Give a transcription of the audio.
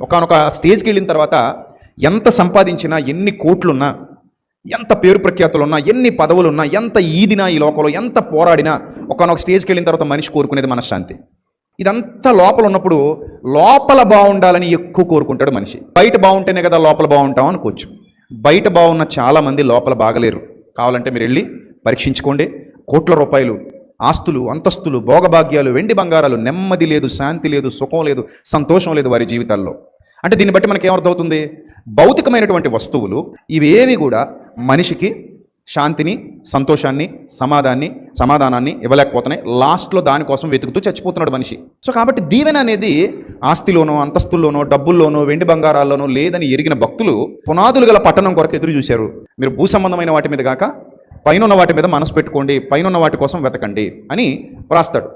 ఒకానొక స్టేజ్కి వెళ్ళిన తర్వాత ఎంత సంపాదించినా, ఎన్ని కోట్లున్నా, ఎంత పేరు ప్రఖ్యాతులున్నా, ఎన్ని పదవులున్నా, ఎంత ఈదినా ఈ లోకంలో, ఎంత పోరాడినా ఒకానొక స్టేజ్కి వెళ్ళిన తర్వాత మనిషి కోరుకునేది మనశ్శాంతి. ఇదంతా లోపల ఉన్నప్పుడు లోపల బాగుండాలని ఎక్కువ కోరుకుంటాడు మనిషి. బయట బాగుంటేనే కదా లోపల బాగుంటాం అనుకోవచ్చు. బయట బాగున్న చాలామంది లోపల బాగలేరు. కావాలంటే మీరు వెళ్ళి పరీక్షించుకోండి. కోట్ల రూపాయలు ఆస్తులు, అంతస్తులు, భోగభాగ్యాలు, వెండి బంగారాలు, నెమ్మది లేదు, శాంతి లేదు, సుఖం లేదు, సంతోషం లేదు వారి జీవితాల్లో. అంటే దీన్ని బట్టి మనకి ఏమర్థమవుతుంది? భౌతికమైనటువంటి వస్తువులు ఇవేవి కూడా మనిషికి శాంతిని, సంతోషాన్ని, సమాధానాన్ని ఇవ్వలేకపోతున్నాయి. లాస్ట్లో దానికోసం వెతుకుతూ చచ్చిపోతున్నాడు మనిషి. సో కాబట్టి దీవెన అనేది ఆస్తిలోనో, అంతస్తుల్లోనో, డబ్బుల్లోనో, వెండి బంగారాల్లోనో లేదని ఎరిగిన భక్తులు పునాదులు గల పట్టణం కొరకు ఎదురు చూశారు. మీరు భూ సంబంధమైన వాటి మీద కాక పైన ఉన్న వాటి మీద మనసు పెట్టుకోండి, పైన ఉన్న వాటి కోసం వెతకండి అని వ్రాస్తాడు.